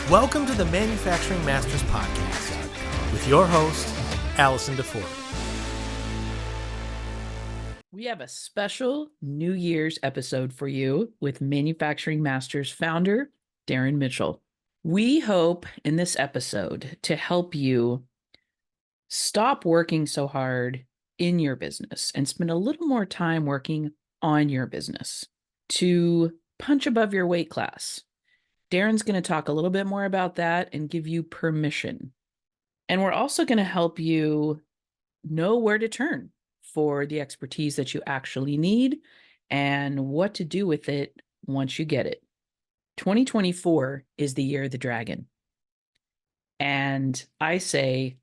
Welcome to the Manufacturing Masters Podcast with your host, Allison DeFord. We have a special New Year's episode for you with Manufacturing Masters founder, Darrin Mitchell. We hope in this episode to help you stop working so hard in your business and spend a little more time working on your business to punch above your weight class. Darrin's going to talk a little bit more about that and give you permission. And we're also going to help you know where to turn for the expertise that you actually need and what to do with it once you get it. 2024 is the year of the dragon. And I say,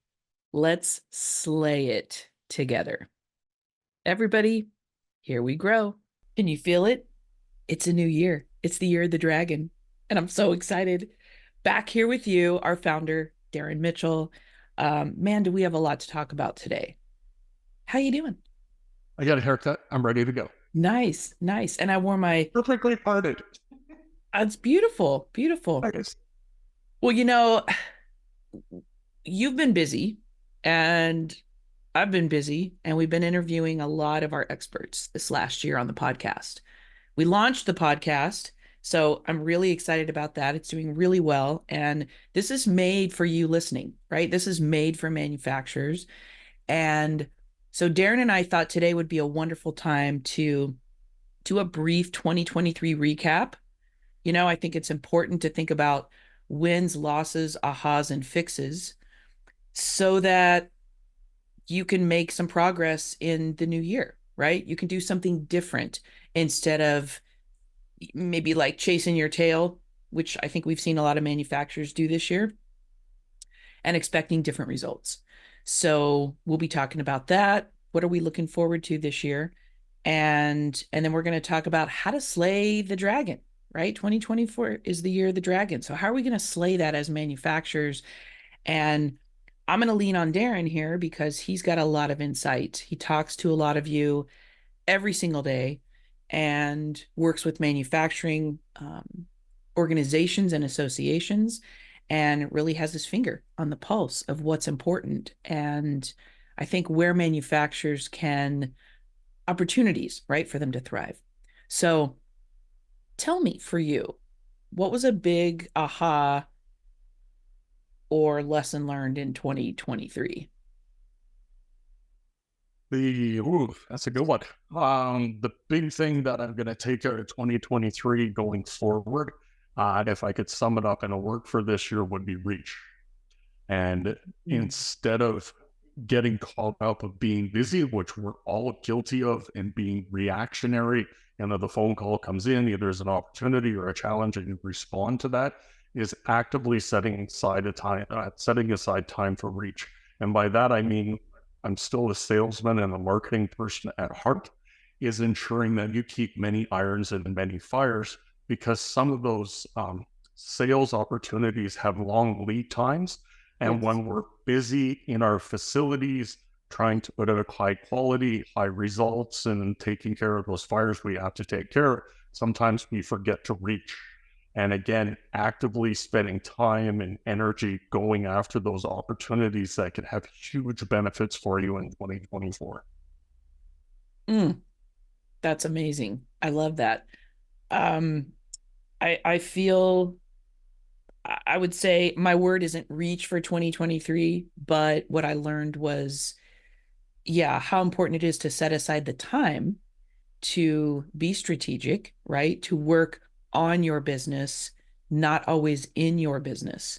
let's slay it together. Everybody, here we grow. Can you feel it? It's a new year. It's the year of the dragon. And I'm so excited. Back here with you, our founder, Darrin Mitchell. Man, do we have a lot to talk about today. How you doing? I got a haircut. I'm ready to go. Nice. And I wore my... Perfectly parted. It's beautiful. Nice. Well, you've been busy and I've been busy, and we've been interviewing a lot of our experts this last year on the podcast. We launched the podcast, so I'm really excited about that. It's doing really well. And this is made for you listening, right? This is made for manufacturers. And so Darrin and I thought today would be a wonderful time to do a brief 2023 recap. I think it's important to think about wins, losses, ahas, and fixes so that you can make some progress in the new year, right? You can do something different instead of maybe like chasing your tail, which I think we've seen a lot of manufacturers do this year, and expecting different results. So we'll be talking about that. What are we looking forward to this year? And then we're going to talk about how to slay the dragon, right? 2024 is the year of the dragon. So how are we going to slay that as manufacturers? And I'm going to lean on Darrin here because he's got a lot of insight. He talks to a lot of you every single day and works with manufacturing organizations and associations, and really has his finger on the pulse of what's important. And I think where manufacturers can, opportunities, right, for them to thrive. So tell me, for you, what was a big aha or lesson learned in 2023? That's a good one. The big thing that I'm going to take out of 2023 going forward, if I could sum it up in a word for this year, would be reach. And instead of getting caught up of being busy, which we're all guilty of, and being reactionary, the phone call comes in, either there's an opportunity or a challenge, and you respond to that, is actively setting aside time for reach. And by that, I mean, I'm still a salesman and a marketing person at heart, is ensuring that you keep many irons in many fires, because some of those sales opportunities have long lead times. And when we're busy in our facilities, trying to put out high quality, high results, and taking care of those fires we have to take care of, sometimes we forget to reach. And again, actively spending time and energy going after those opportunities that could have huge benefits for you in 2024. That's amazing. I love that. I feel, I would say my word isn't reach for 2023, but what I learned was, how important it is to set aside the time to be strategic, right? To work on your business, not always in your business.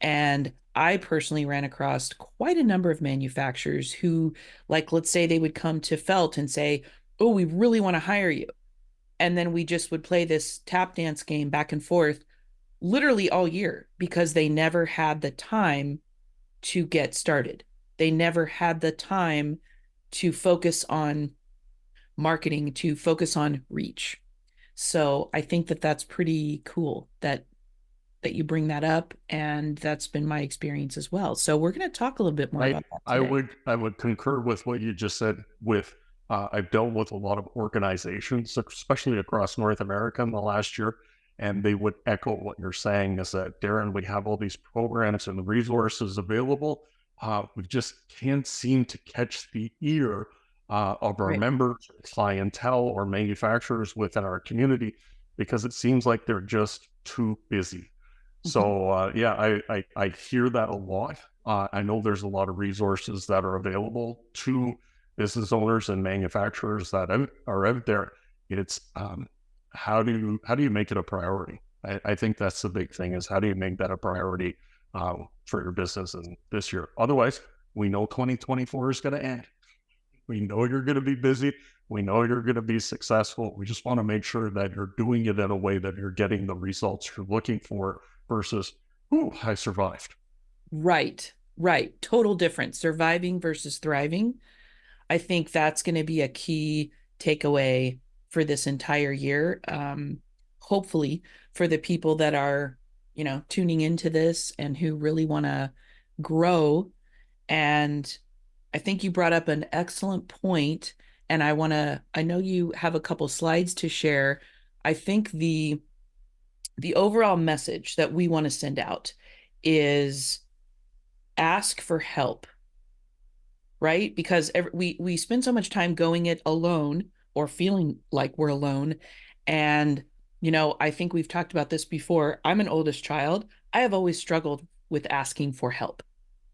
And I personally ran across quite a number of manufacturers who, like, let's say they would come to Felt and say, oh, we really want to hire you. And then we just would play this tap dance game back and forth literally all year, because they never had the time to get started. They never had the time to focus on marketing, to focus on reach. So I think that that's pretty cool that you bring that up, and that's been my experience as well. So we're going to talk a little bit more about that today. I would concur with what you just said. I've dealt with a lot of organizations, especially across North America in the last year, and they would echo what you're saying, is that, Darrin, we have all these programs and the resources available. We just can't seem to catch the ear of our Right. members, clientele, or manufacturers within our community, because it seems like they're just too busy. So yeah, I hear that a lot. I know there's a lot of resources that are available to business owners and manufacturers that are out there. It's how do you make it a priority? I think that's the big thing, is how do you make that a priority for your business in this year? Otherwise, we know 2024 is going to end. We know you're going to be busy. We know you're going to be successful. We just want to make sure that you're doing it in a way that you're getting the results you're looking for versus, "Ooh, I survived." Right. Total difference. Surviving versus thriving. I think that's going to be a key takeaway for this entire year. Hopefully for the people that are, tuning into this and who really want to grow. And I think you brought up an excellent point, and I know you have a couple slides to share. I think the overall message that we want to send out is ask for help, right? Because we spend so much time going it alone or feeling like we're alone. And, I think we've talked about this before. I'm an oldest child. I have always struggled with asking for help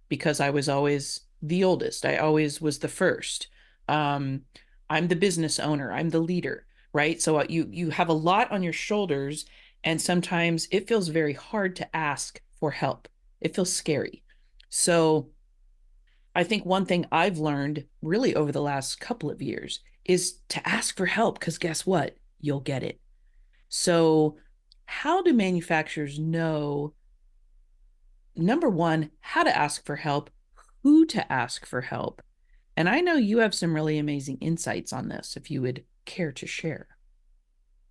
because I was always the oldest. I always was the first. I'm the business owner. I'm the leader, right? So you have a lot on your shoulders, and sometimes it feels very hard to ask for help. It feels scary. So I think one thing I've learned really over the last couple of years is to ask for help, because guess what? You'll get it. So how do manufacturers know, number one, how to ask for help, who to ask for help? And I know you have some really amazing insights on this, if you would care to share.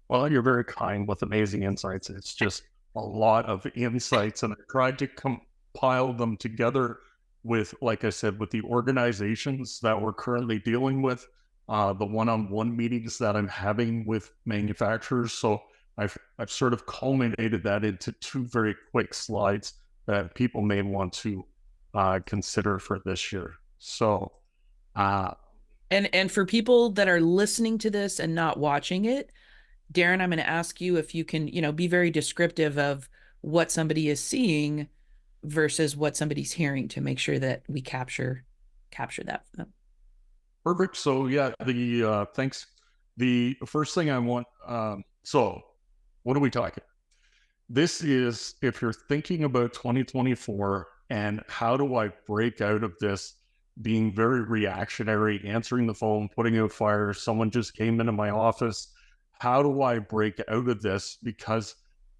Well, you're very kind with amazing insights. It's just a lot of insights, and I tried to compile them together with, like I said, with the organizations that we're currently dealing with, the one-on-one meetings that I'm having with manufacturers. So I've sort of culminated that into two very quick slides that people may want to consider for this year. So, and for people that are listening to this and not watching it, Darrin, I'm going to ask you if you can, be very descriptive of what somebody is seeing versus what somebody's hearing, to make sure that we capture that. Perfect. So yeah, thanks. The first thing I want, so what are we talking? This is, if you're thinking about 2024 and how do I break out of this being very reactionary, answering the phone, putting out fires, someone just came into my office, how do I break out of this? Because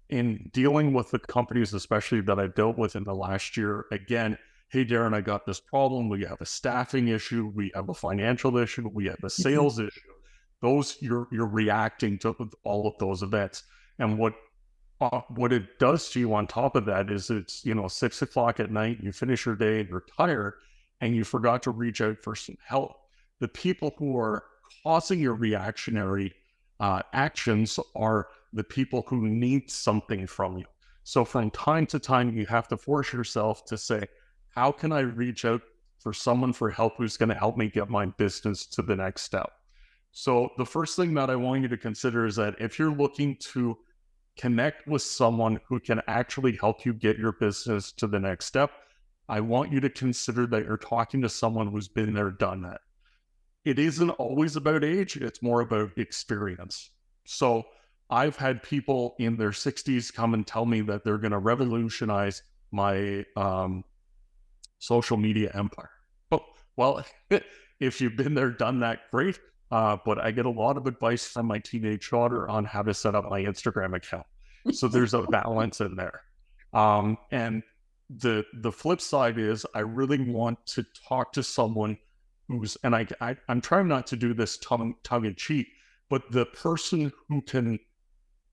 in dealing with the companies, especially that I've dealt with in the last year, again, hey, Darrin, I got this problem. We have a staffing issue. We have a financial issue. We have a sales issue. Those, you're reacting to all of those events. And what it does to you on top of that is, it's, 6 o'clock at night, you finish your day, you're tired, and you forgot to reach out for some help. The people who are causing your reactionary actions are the people who need something from you. So from time to time, you have to force yourself to say, how can I reach out for someone for help who's going to help me get my business to the next step? So the first thing that I want you to consider is that if you're looking to connect with someone who can actually help you get your business to the next step, I want you to consider that you're talking to someone who's been there, done that. It isn't always about age, it's more about experience. So I've had people in their 60s come and tell me that they're going to revolutionize my social media empire. Oh, well, if you've been there, done that, great. But I get a lot of advice from my teenage daughter on how to set up my Instagram account. So there's a balance in there. And the flip side is, I really want to talk to someone who's, and I'm trying not to do this tongue in cheek, but the person who can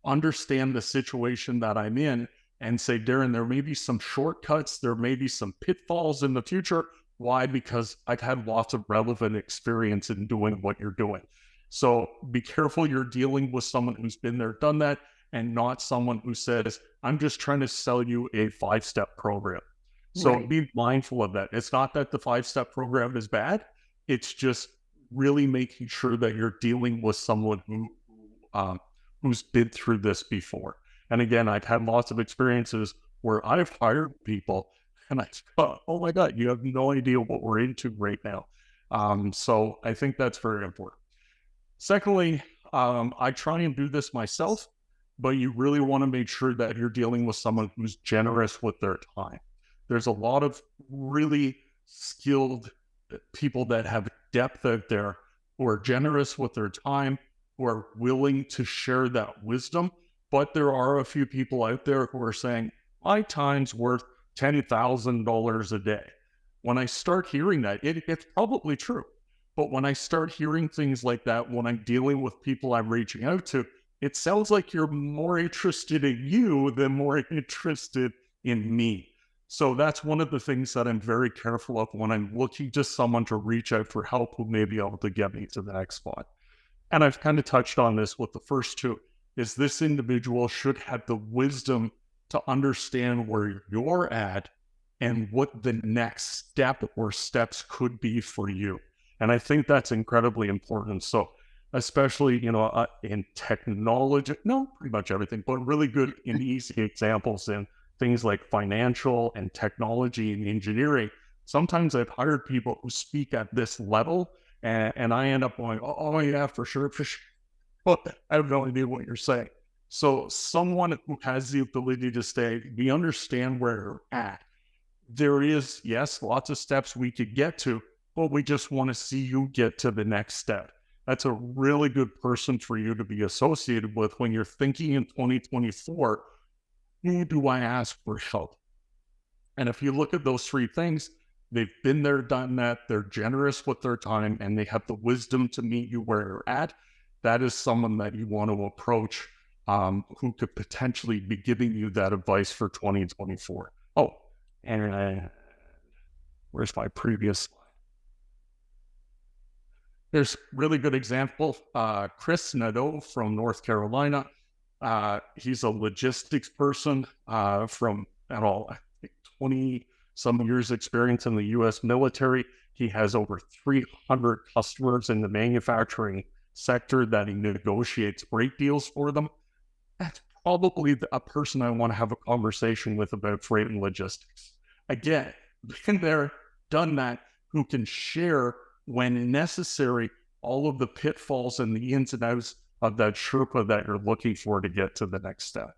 understand the situation that I'm in and say, Darrin, there may be some shortcuts, there may be some pitfalls in the future. Why? Because I've had lots of relevant experience in doing what you're doing. So be careful you're dealing with someone who's been there, done that. and not someone who says, I'm just trying to sell you a 5-step program. So be mindful of that. It's not that the 5-step program is bad. It's just really making sure that you're dealing with someone who's been through this before. And again, I've had lots of experiences where I've hired people and I thought, oh my God, you have no idea what we're into right now. So I think that's very important. Secondly, I try and do this myself, but you really want to make sure that you're dealing with someone who's generous with their time. There's a lot of really skilled people that have depth out there who are generous with their time, who are willing to share that wisdom. But there are a few people out there who are saying, my time's worth $10,000 a day. When I start hearing that, it's probably true. But when I start hearing things like that, when I'm dealing with people I'm reaching out to, it sounds like you're more interested in you than more interested in me. So that's one of the things that I'm very careful of when I'm looking to someone to reach out for help who may be able to get me to the next spot. And I've kind of touched on this with the first two, is this individual should have the wisdom to understand where you're at and what the next step or steps could be for you. And I think that's incredibly important. So especially, in technology, pretty much everything, but really good and easy examples in things like financial and technology and engineering. Sometimes I've hired people who speak at this level and I end up going, oh yeah, for sure. But I have no idea what you're saying. So someone who has the ability to say, we understand where you're at. There is, yes, lots of steps we could get to, but we just want to see you get to the next step. That's a really good person for you to be associated with when you're thinking in 2024, who do I ask for help? And if you look at those three things, they've been there, done that, they're generous with their time, and they have the wisdom to meet you where you're at. That is someone that you want to approach who could potentially be giving you that advice for 2024. Oh, and where's my previous slide? There's really good example. Chris Nadeau from North Carolina. He's a logistics person from, I think 20 some years experience in the U.S. military. He has over 300 customers in the manufacturing sector that he negotiates freight deals for them. That's probably a person I want to have a conversation with about freight and logistics. Again, been there, done that, who can share when necessary all of the pitfalls and the ins and outs of that Sherpa that you're looking for to get to the next step.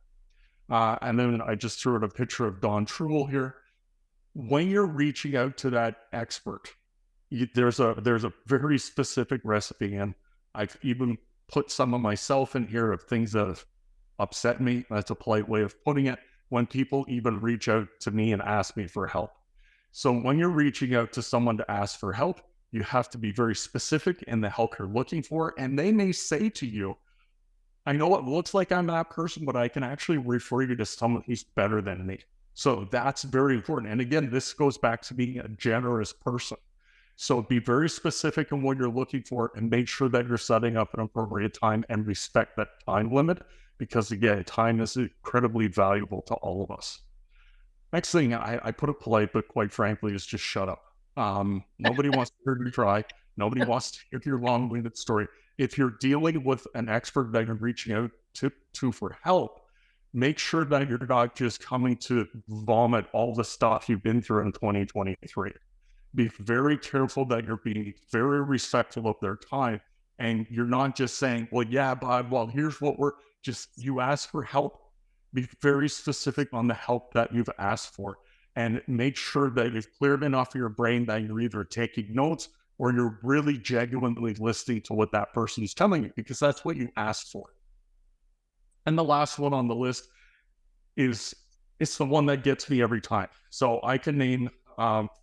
And then I just threw in a picture of Don Truel here. When you're reaching out to that expert, there's a very specific recipe, and I've even put some of myself in here of things that have upset me. That's a polite way of putting it. When people even reach out to me and ask me for help. So when you're reaching out to someone to ask for help, you have to be very specific in the help you're looking for. And they may say to you, I know it looks like I'm that person, but I can actually refer you to someone who's better than me. So that's very important. And again, this goes back to being a generous person. So be very specific in what you're looking for and make sure that you're setting up an appropriate time and respect that time limit, because again, time is incredibly valuable to all of us. Next thing, I put it polite, but quite frankly, is just shut up. Nobody wants to hear you try. Nobody wants to hear your long-winded story. If you're dealing with an expert that you're reaching out to for help, make sure that you're not just coming to vomit all the stuff you've been through in 2023. Be very careful that you're being very respectful of their time. And you're not just saying, well, yeah, Bob, well, here's what you ask for help. Be very specific on the help that you've asked for. And make sure that you've cleared enough of your brain that you're either taking notes or you're really genuinely listening to what that person is telling you, because that's what you asked for. And the last one on the list it's the one that gets me every time. So I can name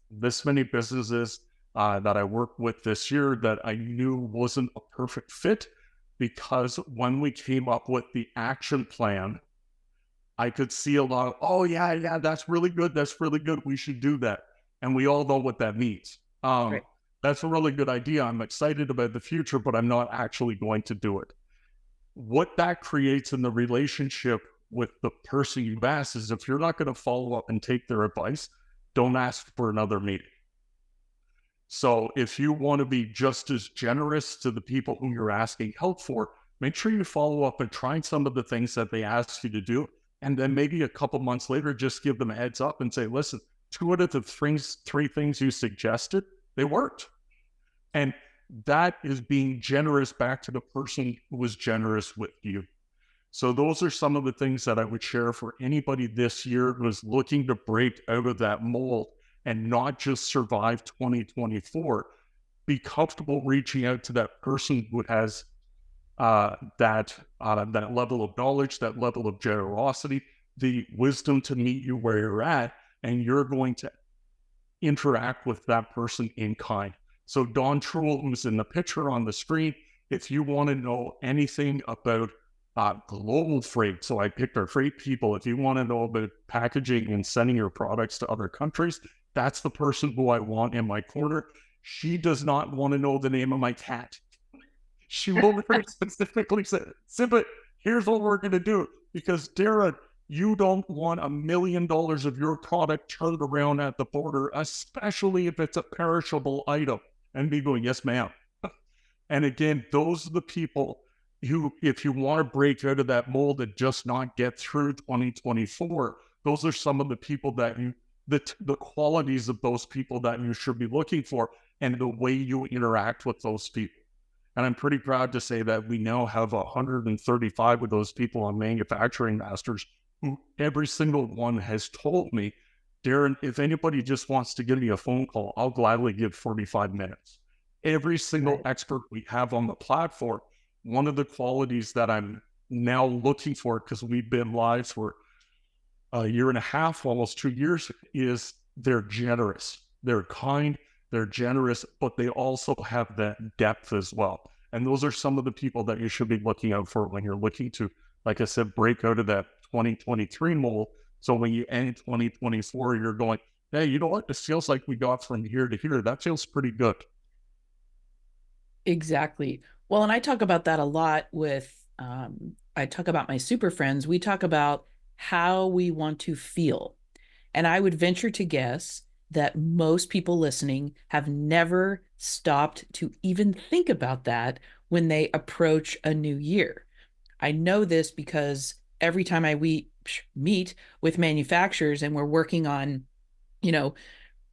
this many businesses that I worked with this year that I knew wasn't a perfect fit, because when we came up with the action plan, I could see a lot of, oh yeah, that's really good. That's really good. We should do that. And we all know what that means. Right. That's a really good idea. I'm excited about the future, but I'm not actually going to do it. what that creates in the relationship with the person you've asked is, if you're not going to follow up and take their advice, don't ask for another meeting. So if you want to be just as generous to the people who you're asking help for, make sure you follow up and try some of the things that they ask you to do. And then maybe a couple months later, just give them a heads up and say, listen, 2 out of the three things you suggested, they worked. And that is being generous back to the person who was generous with you. So those are some of the things that I would share for anybody this year who is looking to break out of that mold and not just survive 2024. Be comfortable reaching out to that person who has that level of knowledge, that level of generosity, the wisdom to meet you where you're at, and you're going to interact with that person in kind. So Don Truel, who's in the picture on the screen, if you want to know anything about global freight, so I picked our freight people. If you want to know about packaging and sending your products to other countries, that's the person who I want in my corner. She does not want to know the name of my cat. She will very specifically say, Simba, here's what we're going to do. Because Darrin, you don't want $1 million of your product turned around at the border, especially if it's a perishable item. And me going, yes, ma'am. And again, those are the people who, if you want to break out of that mold and just not get through 2024, those are some of the people that the qualities of those people that you should be looking for, and the way you interact with those people. And I'm pretty proud to say that we now have 135 of those people on Manufacturing Masters, who every single one has told me, Darrin, if anybody just wants to give me a phone call, I'll gladly give 45 minutes. Every single expert we have on the platform, one of the qualities that I'm now looking for, because we've been live for a year and a half, almost 2 years, is they're generous. They're kind, they're generous, but they also have that depth as well. And those are some of the people that you should be looking out for when you're looking to, like I said, break out of that 2023 mold. So when you end 2024, you're going, hey, you know what? This feels like we got from here to here. That feels pretty good. Exactly. Well, and I talk about that a lot with, I talk about my super friends. We talk about how we want to feel. And I would venture to guess that most people listening have never stopped to even think about that when they approach a new year. I know this because every time we meet with manufacturers and we're working on,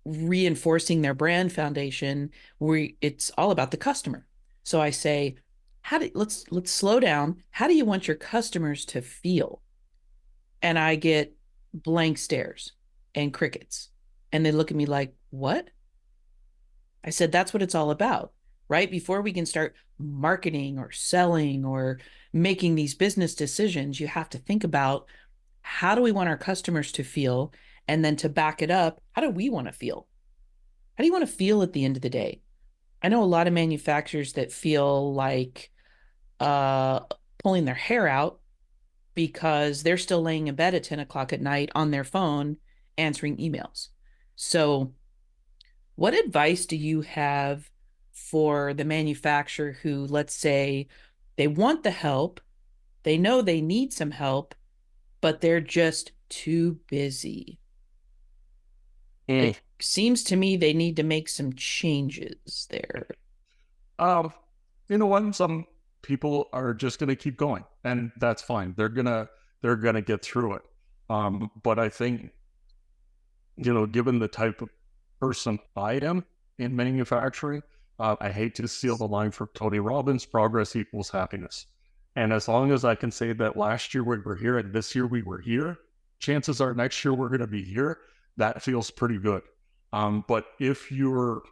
reinforcing their brand foundation, it's all about the customer. So I say, let's slow down. How do you want your customers to feel? And I get blank stares and crickets. And they look at me like, what? I said, that's what it's all about, right? Before we can start marketing or selling or making these business decisions, you have to think about, how do we want our customers to feel? And then to back it up, how do we want to feel? How do you want to feel at the end of the day? I know a lot of manufacturers that feel like pulling their hair out because they're still laying in bed at 10 o'clock at night on their phone answering emails. So what advice do you have for the manufacturer who, let's say, they want the help, they know they need some help, but they're just too busy? It seems to me they need to make some changes there. You know what? Some people are just going to keep going, and that's fine. They're gonna get through it. But I think, given the type of person I am in manufacturing, I hate to steal the line from Tony Robbins: progress equals happiness. And as long as I can say that last year we were here and this year we were here, chances are next year we're going to be here. That feels pretty good. But if you're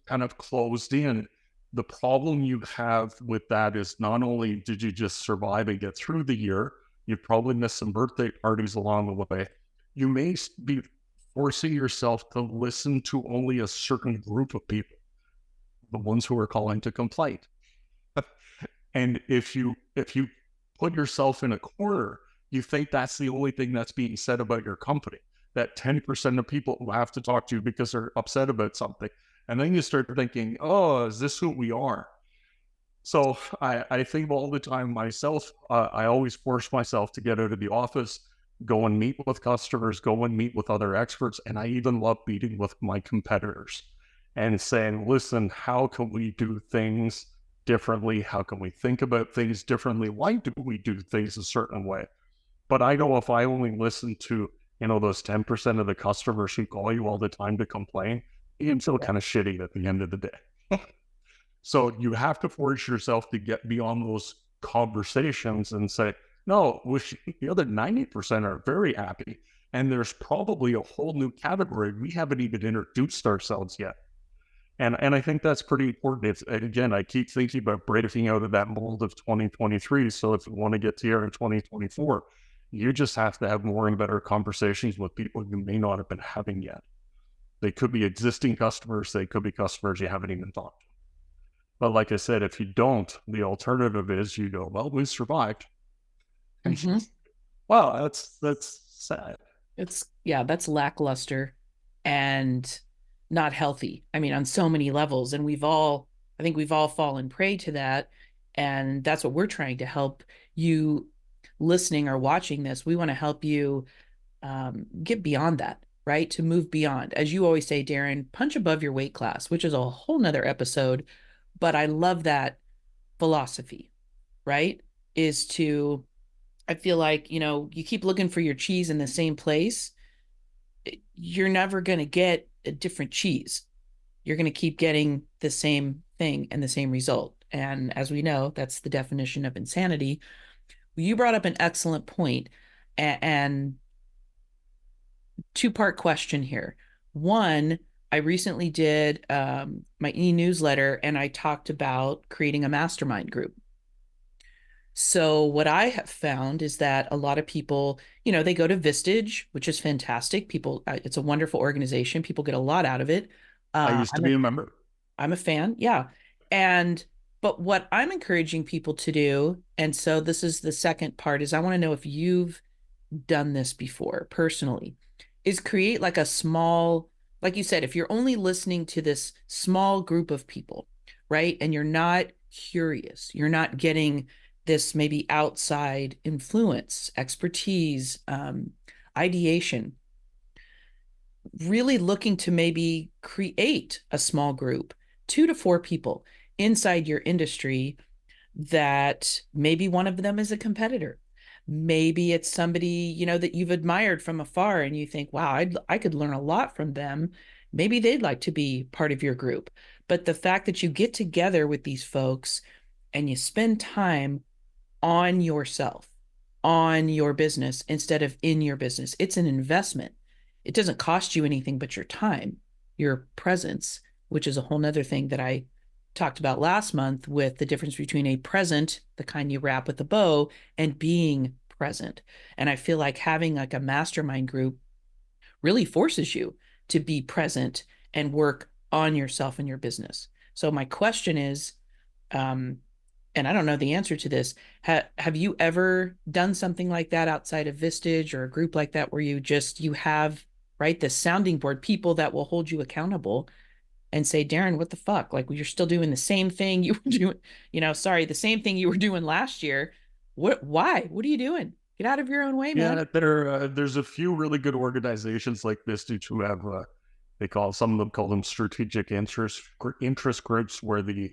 kind of closed in, the problem you have with that is, not only did you just survive and get through the year, you probably missed some birthday parties along the way. You may be forcing yourself to listen to only a certain group of people, the ones who are calling to complain. And if you put yourself in a corner, you think that's the only thing that's being said about your company, that 10% of people who have to talk to you because they're upset about something. And then you start thinking, oh, is this who we are? So I think all the time myself, I always force myself to get out of the office, go and meet with customers, go and meet with other experts. And I even love meeting with my competitors and saying, listen, how can we do things differently? How can we think about things differently? Why do we do things a certain way? But I know if I only listen to, those 10% of the customers who call you all the time to complain, you feel kind of shitty at the end of the day. So you have to force yourself to get beyond those conversations and say, no, the other 90% are very happy. And there's probably a whole new category. We haven't even introduced ourselves yet. And I think that's pretty important. It's, again, I keep thinking about breaking out of that mold of 2023. So if you want to get to here in 2024, you just have to have more and better conversations with people you may not have been having yet. They could be existing customers. They could be customers you haven't even talked to. But like I said, if you don't, the alternative is you go, well, we survived. Mm-hmm. Wow, that's sad. That's lackluster and not healthy. I mean, on so many levels. And I think we've all fallen prey to that. And that's what we're trying to help you listening or watching this. We want to help you get beyond that, right? To move beyond. As you always say, Darrin, punch above your weight class, which is a whole nother episode. But I love that philosophy, right? I feel like, you keep looking for your cheese in the same place. You're never going to get a different cheese. You're going to keep getting the same thing and the same result. And as we know, that's the definition of insanity. You brought up an excellent point, and two-part question here. One, I recently did my e-newsletter, and I talked about creating a mastermind group. So what I have found is that a lot of people, they go to Vistage, which is fantastic. It's a wonderful organization. People get a lot out of it. I used to be a member. I'm a fan. Yeah. But what I'm encouraging people to do, and so this is the second part, is I want to know if you've done this before personally, is create like a small, like you said, if you're only listening to this small group of people, right? And you're not curious, you're not getting this maybe outside influence, expertise, ideation, really looking to maybe create a small group, 2 to 4 people inside your industry that maybe one of them is a competitor. Maybe it's somebody, that you've admired from afar and you think, wow, I could learn a lot from them. Maybe they'd like to be part of your group. But the fact that you get together with these folks and you spend time on yourself, on your business instead of in your business, it's an investment. It doesn't cost you anything but your time, your presence, which is a whole nother thing that I talked about last month with the difference between a present, the kind you wrap with a bow, and being present. And I feel like having like a mastermind group really forces you to be present and work on yourself and your business. So my question is, and I don't know the answer to this, have you ever done something like that outside of Vistage or a group like that where you have, right, the sounding board, people that will hold you accountable and say, Darrin, what the fuck? Like, you're still doing the same thing you were doing, the same thing you were doing last year. Why? What are you doing? Get out of your own way, man. Yeah, there's a few really good organizations like this who have, some of them call them strategic interest groups where the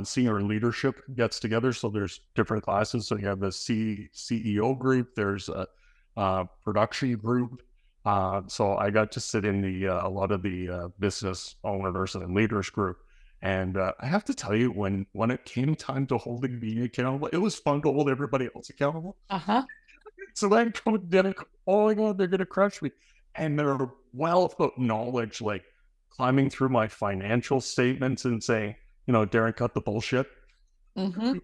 senior leadership gets together. So there's different classes. So you have the CEO group, there's a production group. So I got to sit in a lot of the business owners and leaders group. And I have to tell you, when it came time to holding me accountable, it was fun to hold everybody else accountable. Uh-huh. So then, oh my God, they're going to crush me. And their wealth of knowledge, like climbing through my financial statements and saying, Darrin, cut the bullshit. Mm-hmm.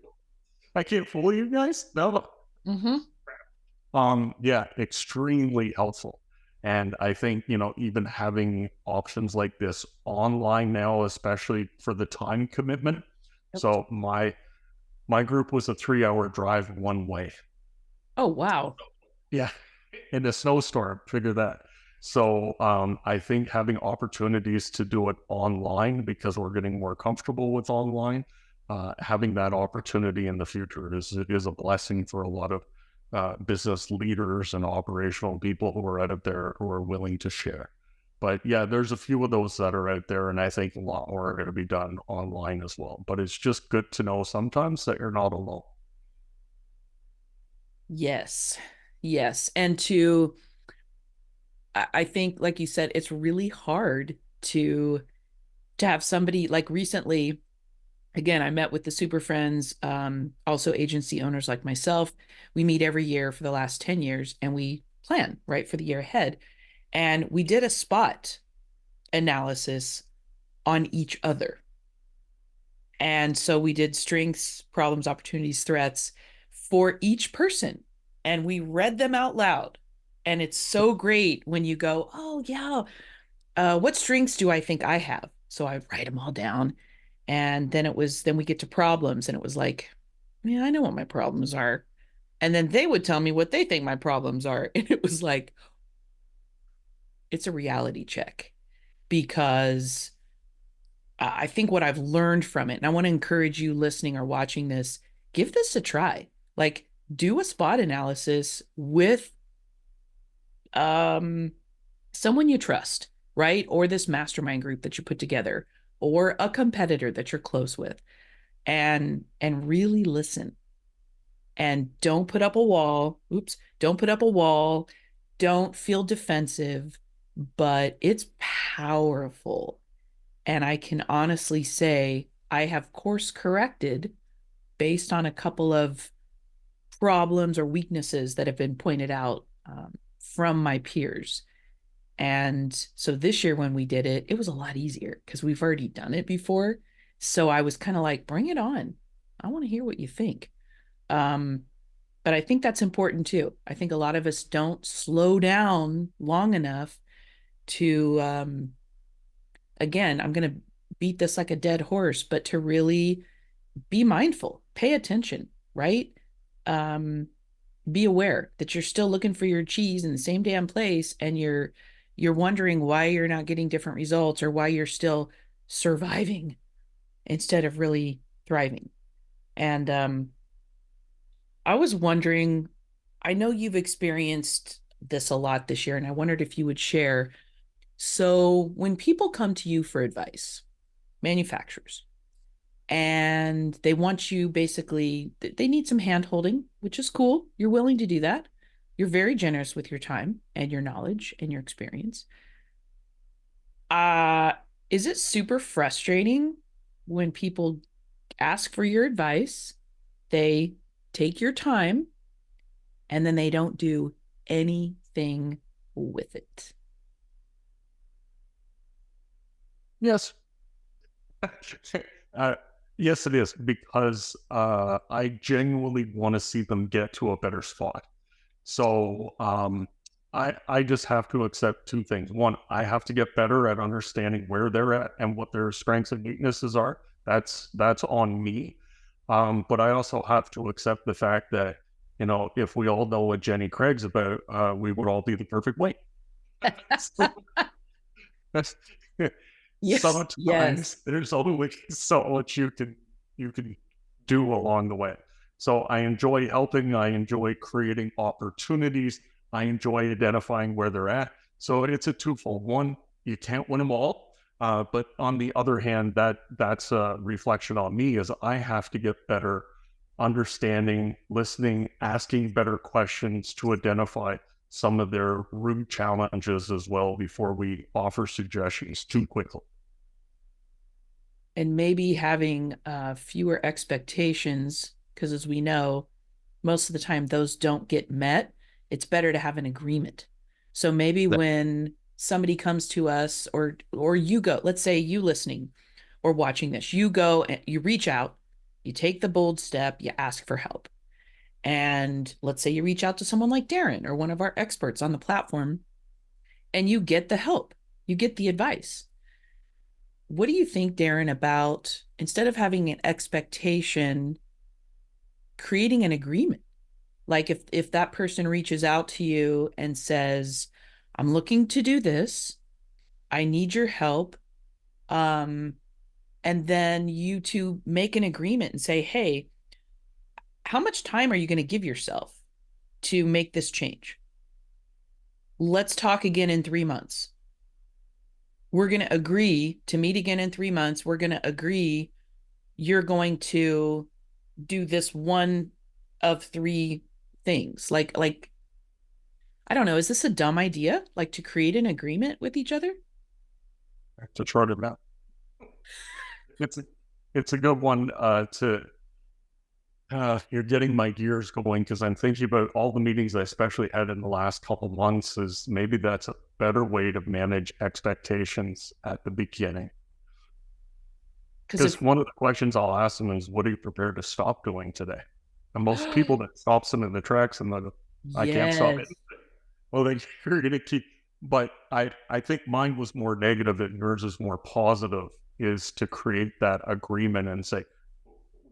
I can't fool you guys. No. Mm-hmm. Yeah, extremely helpful. And I think, even having options like this online now, especially for the time commitment. Yep. So my group was a 3-hour drive one way. Oh, wow. Yeah. In a snowstorm, figure that. So I think having opportunities to do it online, because we're getting more comfortable with online, having that opportunity in the future is a blessing for a lot of business leaders and operational people who are out there who are willing to share. But yeah, there's a few of those that are out there, and I think a lot more are going to be done online as well. But it's just good to know sometimes that you're not alone. Yes. Yes. And I think, like you said, it's really hard to have somebody like recently. Again, I met with the Super Friends, also agency owners like myself. We meet every year for the last 10 years and we plan, right, for the year ahead. And we did a spot analysis on each other. And so we did strengths, problems, opportunities, threats for each person. And we read them out loud. And it's so great when you go, oh, yeah, what strengths do I think I have? So I write them all down. And then we get to problems. And it was like, yeah, I know what my problems are. And then they would tell me what they think my problems are. And it was like, it's a reality check because I think what I've learned from it, and I want to encourage you listening or watching this, give this a try. Like, do a spot analysis with someone you trust, right? Or this mastermind group that you put together, or a competitor that you're close with, and really listen. And don't put up a wall. Oops, don't put up a wall. Don't feel defensive, but it's powerful. And I can honestly say I have course corrected based on a couple of problems or weaknesses that have been pointed out from my peers. And so this year when we did it, it was a lot easier because we've already done it before. So I was kind of like, bring it on. I want to hear what you think. But I think that's important too. I think a lot of us don't slow down long enough to, again, I'm going to beat this like a dead horse, but to really be mindful, pay attention, right? Be aware that you're still looking for your cheese in the same damn place and you're wondering why you're not getting different results or why you're still surviving instead of really thriving. And I was wondering, I know you've experienced this a lot this year, and I wondered if you would share. So when people come to you for advice, manufacturers, and they want you basically, they need some hand holding, which is cool. You're willing to do that. You're very generous with your time and your knowledge and your experience. Uh, is it super frustrating when people ask for your advice, they take your time, and then they don't do anything with it? Yes. uh, yes, it is, because I genuinely want to see them get to a better spot. So I just have to accept two things. One, I have to get better at understanding where they're at and what their strengths and weaknesses are. That's on me. But I also have to accept the fact that, if we all know what Jenny Craig's about, we would all be the perfect weight. That's, Yes, sometimes yes. there's only so much you can do along the way. So I enjoy helping. I enjoy creating opportunities. I enjoy identifying where they're at. So it's a twofold. One, you can't win them all. But on the other hand, that's a reflection on me, as I have to get better understanding, listening, asking better questions to identify some of their root challenges as well before we offer suggestions too quickly. And maybe having fewer expectations, because as we know, most of the time those don't get met. It's better to have an agreement. So maybe when somebody comes to us, or you go, let's say you listening or watching this, you go and you reach out, you take the bold step, you ask for help. And let's say you reach out to someone like Darrin or one of our experts on the platform, and you get the help, you get the advice. What do you think, Darrin, about instead of having an expectation, creating an agreement? Like if that person reaches out to you and says, I'm looking to do this, I need your help. And then you two make an agreement and say, hey, how much time are you going to give yourself to make this change? Let's talk again in 3 months. We're going to agree to meet again in 3 months. We're going to agree you're going to do this one of three things. Like, I don't know, is this a dumb idea? Like to create an agreement with each other? To chart it out. It's a good one you're getting my gears going because I'm thinking about all the meetings I especially had in the last couple of months is maybe that's a better way to manage expectations at the beginning. Because one of the questions I'll ask them is, what are you prepared to stop doing today? And most people that stops them in the tracks and I can't stop it. Well, then you're going to keep, but I think mine was more negative and yours is more positive, is to create that agreement and say,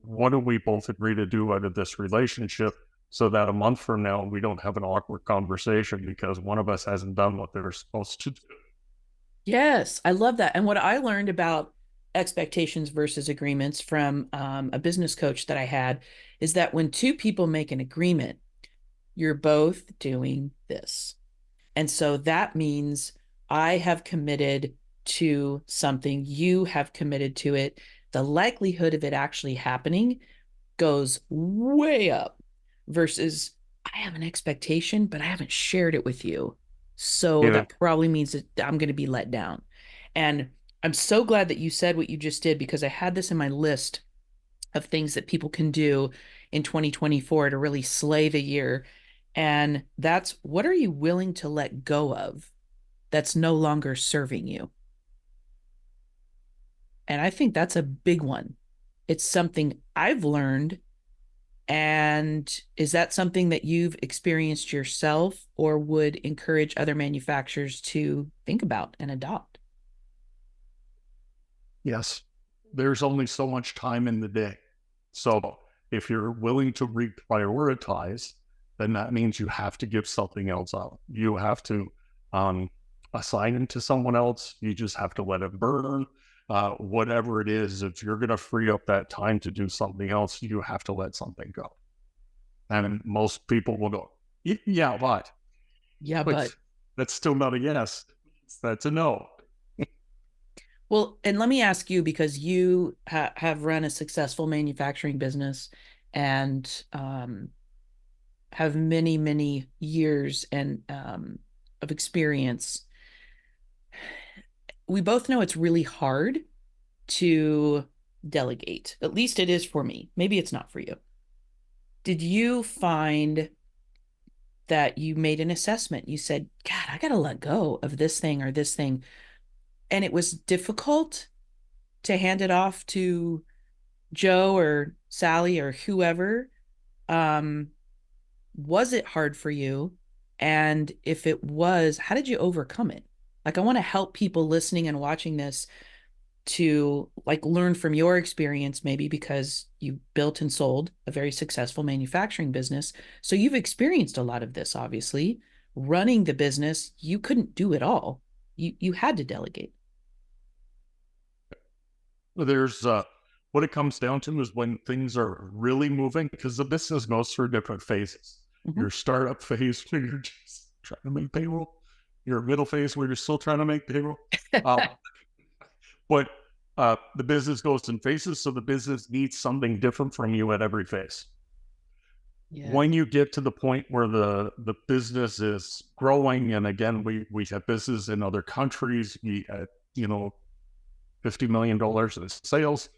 what do we both agree to do out of this relationship so that a month from now, we don't have an awkward conversation because one of us hasn't done what they're supposed to do. Yes, I love that. And what I learned about expectations versus agreements from a business coach that I had is that when two people make an agreement, you're both doing this. And so that means I have committed to something, you have committed to it. The likelihood of it actually happening goes way up versus I have an expectation, but I haven't shared it with you. So that probably means that I'm going to be let down. And I'm so glad that you said what you just did, because I had this in my list of things that people can do in 2024 to really slay the year. And that's, what are you willing to let go of that's no longer serving you? And I think that's a big one. It's something I've learned. And is that something that you've experienced yourself or would encourage other manufacturers to think about and adopt? Yes. There's only so much time in the day. So if you're willing to reprioritize, then that means you have to give something else up. You have to assign it to someone else. You just have to let it burn. Whatever it is, if you're going to free up that time to do something else, you have to let something go. And most people will go, yeah, but. Yeah, but. That's still not a yes. That's a no. Well, and let me ask you, because you have run a successful manufacturing business and have many, many years and of experience. We both know it's really hard to delegate. At least it is for me. Maybe it's not for you. Did you find that you made an assessment? You said, God, I got to let go of this thing or this thing. And it was difficult to hand it off to Joe or Sally or whoever. Was it hard for you? And if it was, how did you overcome it? Like, I want to help people listening and watching this to like learn from your experience, maybe because you built and sold a very successful manufacturing business. So you've experienced a lot of this, obviously. Running the business, you couldn't do it all. You had to delegate. There's what it comes down to is when things are really moving, because the business goes through different phases. Mm-hmm. Your startup phase where you're just trying to make payroll. Your middle phase where you're still trying to make payroll. But the business goes in phases, so the business needs something different from you at every phase. Yeah. When you get to the point where the business is growing, and again, we have business in other countries, we had, $50 million in sales,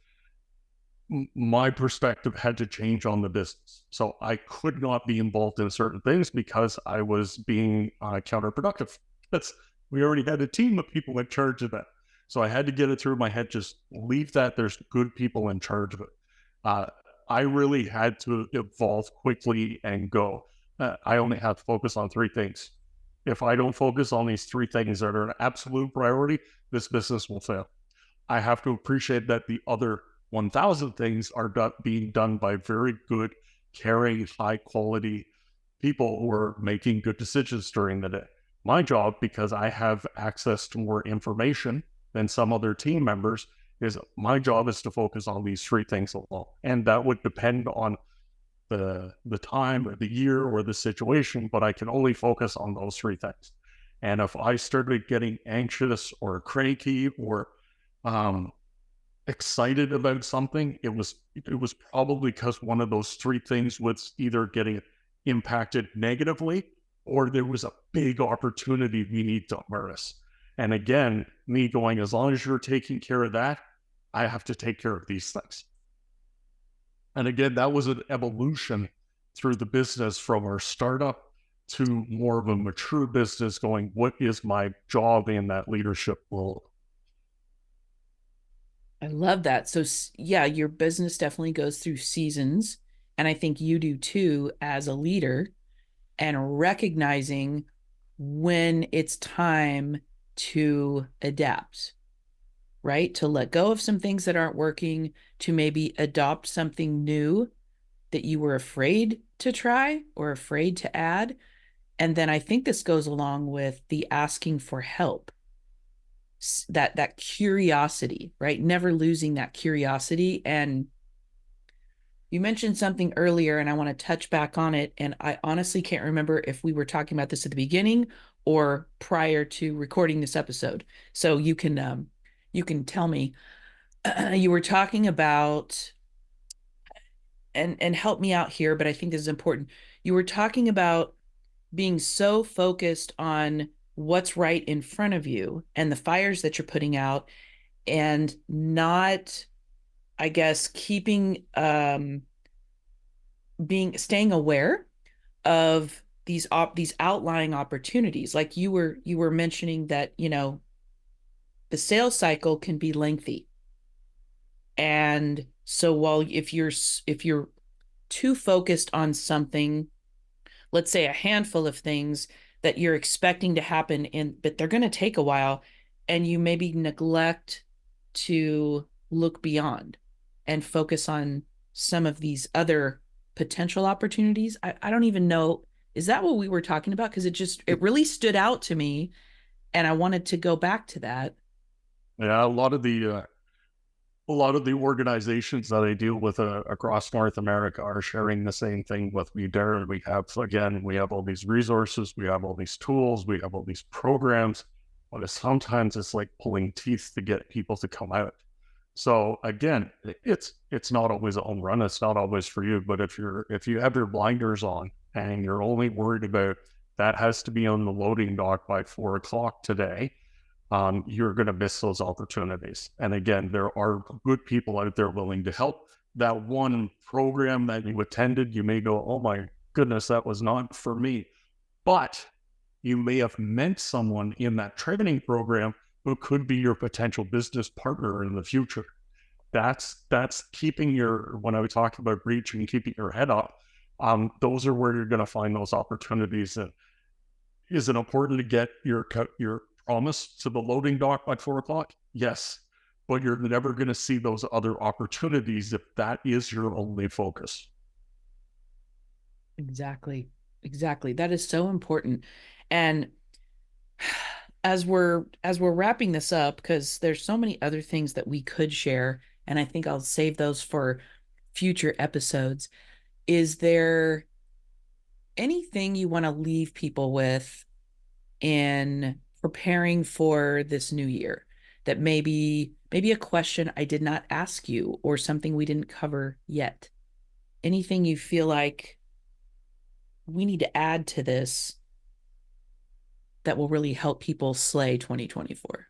my perspective had to change on the business. So I could not be involved in certain things because I was being counterproductive. We already had a team of people in charge of that. So I had to get it through my head, just leave that. There's good people in charge of it. I really had to evolve quickly and go, I only have to focus on three things. If I don't focus on these three things that are an absolute priority, this business will fail. I have to appreciate that the other 1,000 things are being done by very good, caring, high quality people who are making good decisions during the day. My job, because I have access to more information than some other team members, is my job is to focus on these three things alone. And that would depend on the time or the year or the situation, but I can only focus on those three things. And if I started getting anxious or cranky or excited about something, it was probably because one of those three things was either getting impacted negatively or there was a big opportunity we need to harness. And again, me going, as long as you're taking care of that, I have to take care of these things. And again, that was an evolution through the business from our startup to more of a mature business going, what is my job in that leadership role? I love that. So yeah, your business definitely goes through seasons. And I think you do too as a leader, and recognizing when it's time to adapt, right? To let go of some things that aren't working, to maybe adopt something new that you were afraid to try or afraid to add. And then I think this goes along with the asking for help, that curiosity, right? Never losing that curiosity. And you mentioned something earlier, and I want to touch back on it. And I honestly can't remember if we were talking about this at the beginning or prior to recording this episode. So you can tell me. You were talking about, and help me out here, but I think this is important. You were talking about being so focused on what's right in front of you and the fires that you're putting out, and not, I guess, keeping staying aware of these outlying opportunities. Like you were mentioning that, the sales cycle can be lengthy. And so while if you're too focused on something, let's say a handful of things that you're expecting to happen but they're going to take a while, and you maybe neglect to look beyond and focus on some of these other potential opportunities. I don't even know, is that what we were talking about? Because it really stood out to me, and I wanted to go back to that. Yeah, a lot of the organizations that I deal with across North America are sharing the same thing with me, Darrin. We have all these resources, we have all these tools, we have all these programs, but sometimes it's like pulling teeth to get people to come out. So again, it's not always a home run. It's not always for you. But if you have your blinders on and you're only worried about that has to be on the loading dock by 4:00 today, you're going to miss those opportunities. And again, there are good people out there willing to help. That one program that you attended, you may go, oh my goodness, that was not for me. But you may have met someone in that training program who could be your potential business partner in the future. That's keeping when I was talking about reach and keeping your head up, those are where you're going to find those opportunities. And is it important to get your promise to the loading dock by 4:00? Yes, but you're never going to see those other opportunities if that is your only focus. Exactly. That is so important. And as we're wrapping this up, because there's so many other things that we could share, and I think I'll save those for future episodes. Is there anything you want to leave people with in preparing for this new year, that maybe a question I did not ask you or something we didn't cover yet? Anything you feel like we need to add to this that will really help people slay 2024?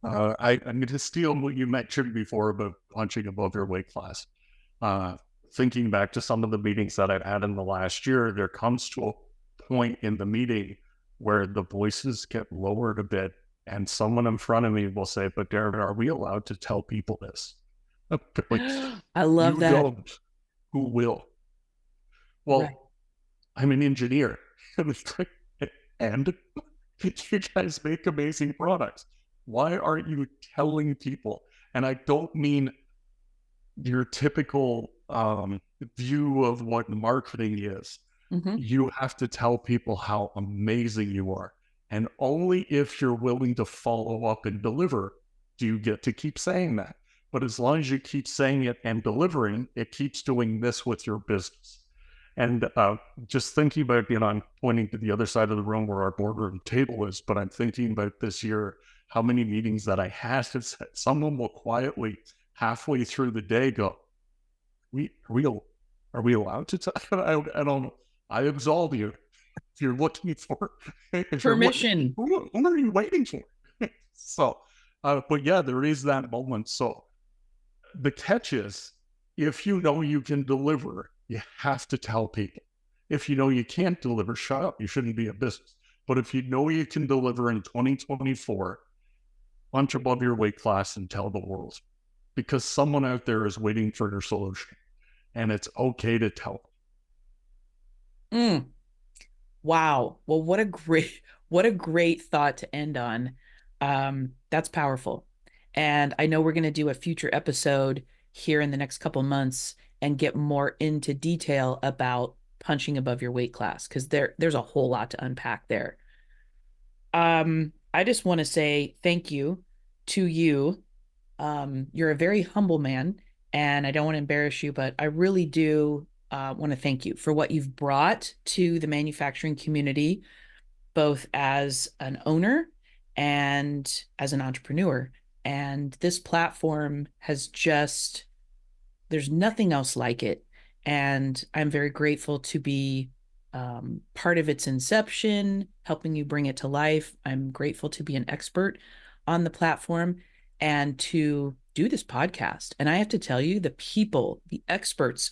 I'm going to steal what you mentioned before about punching above your weight class. Thinking back to some of the meetings that I've had in the last year, there comes to a point in the meeting where the voices get lowered a bit, and someone in front of me will say, but Darrin, are we allowed to tell people this? Like, I love that. Don't. Who will? Well, right. I'm an engineer. And you guys make amazing products. Why aren't you telling people? And I don't mean your typical view of what marketing is. Mm-hmm. You have to tell people how amazing you are. And only if you're willing to follow up and deliver do you get to keep saying that? But as long as you keep saying it and delivering, it keeps doing this with your business. And just thinking about, I'm pointing to the other side of the room where our boardroom table is, but I'm thinking about this year, how many meetings that I had. Someone will quietly, halfway through the day, go, are we allowed to talk? I don't know. I absolve you. If you're looking for permission, who are you waiting for? So, but yeah, there is that moment. So the catch is, if you know you can deliver, you have to tell people. If you know you can't deliver, shut up. You shouldn't be a business. But if you know you can deliver in 2024, punch above your weight class and tell the world, because someone out there is waiting for your solution, and it's okay to tell them. Wow. Well, what a great thought to end on. That's powerful. And I know we're going to do a future episode here in the next couple of months and get more into detail about punching above your weight class, because there's a whole lot to unpack there. I just want to say thank you to you. You're a very humble man, and I don't want to embarrass you, but I really do want to thank you for what you've brought to the manufacturing community, both as an owner and as an entrepreneur. And this platform has just, there's nothing else like it. And I'm very grateful to be part of its inception, helping you bring it to life. I'm grateful to be an expert on the platform and to do this podcast. And I have to tell you, the people, the experts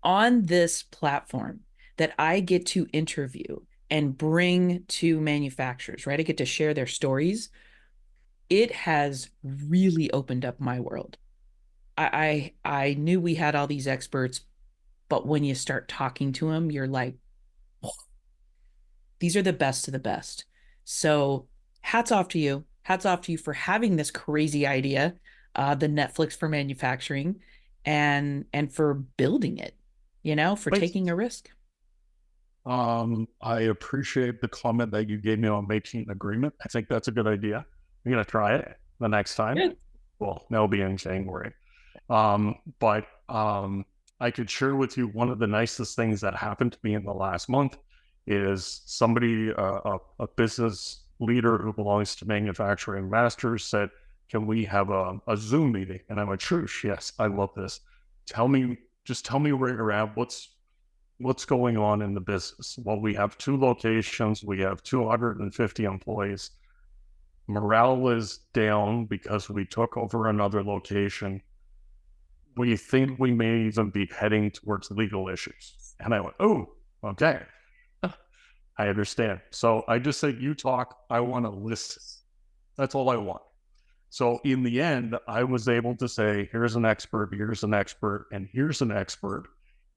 on this platform that I get to interview and bring to manufacturers, right? I get to share their stories. It has really opened up my world. I knew we had all these experts, but when you start talking to them, you're like, oh, these are the best of the best. So hats off to you. Hats off to you for having this crazy idea, the Netflix for manufacturing, and for building it, for taking a risk. I appreciate the comment that you gave me on making an agreement. I think that's a good idea. I'm going to try it the next time. Good. Well, that'll be in January. But I could share with you one of the nicest things that happened to me in the last month is somebody, a business leader who belongs to Manufacturing Masters said, can we have a Zoom meeting? And I went, sure, yes, I love this. Just tell me where you're at. What's going on in the business? Well, we have 2 locations. We have 250 employees. Morale is down because we took over another location. We think we may even be heading towards legal issues. And I went, oh, okay. I understand. So I just said, you talk, I want to listen. That's all I want. So in the end, I was able to say, here's an expert, and here's an expert.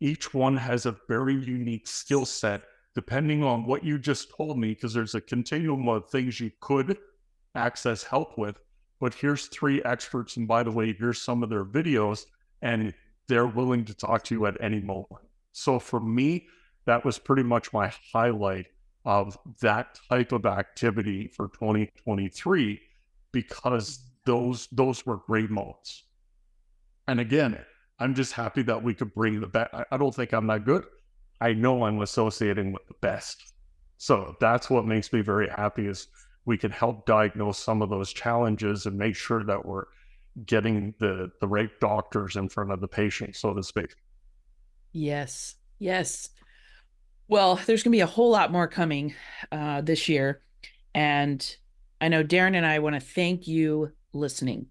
Each one has a very unique skill set, depending on what you just told me, because there's a continuum of things you could access help with. But here's 3 experts, and by the way, here's some of their videos, and they're willing to talk to you at any moment. So for me, that was pretty much my highlight of that type of activity for 2023, because those were great moments. And again, I'm just happy that we could bring the best. I don't think I'm that good. I know I'm associating with the best. So that's what makes me very happy, is we can help diagnose some of those challenges and make sure that we're getting the right doctors in front of the patient, so to speak. Yes. Yes. Well, there's going to be a whole lot more coming this year. And I know Darrin and I want to thank you listening.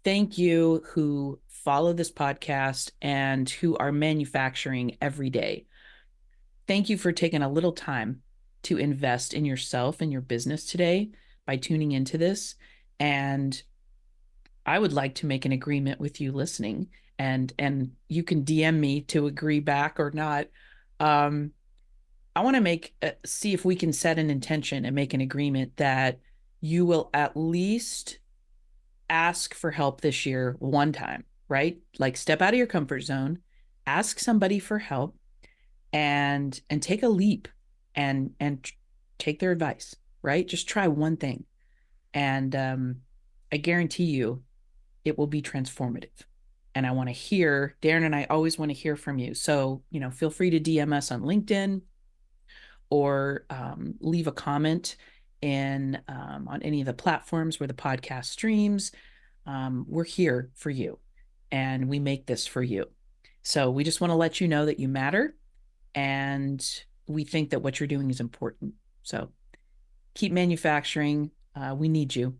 Thank you who follow this podcast and who are manufacturing every day. Thank you for taking a little time to invest in yourself and your business today by tuning into this. And I would like to make an agreement with you listening, and you can DM me to agree back or not. I want to see if we can set an intention and make an agreement that you will at least ask for help this year one time, right? Like, step out of your comfort zone, ask somebody for help, and take a leap and take their advice, right? Just try one thing. And I guarantee you it will be transformative. And I want to hear, Darrin and I always want to hear from you. So, feel free to DM us on LinkedIn or leave a comment on any of the platforms where the podcast streams. We're here for you, and we make this for you. So we just want to let you know that you matter, and we think that what you're doing is important. So keep manufacturing. We need you,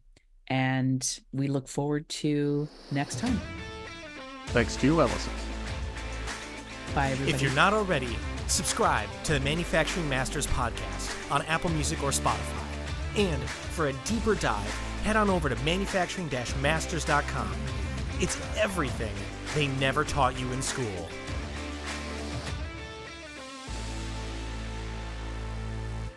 and we look forward to next time. Thanks to you, Allison. Bye, everybody. If you're not already, subscribe to the Manufacturing Masters podcast on Apple Music or Spotify. And for a deeper dive, head on over to manufacturing-masters.com. It's everything they never taught you in school.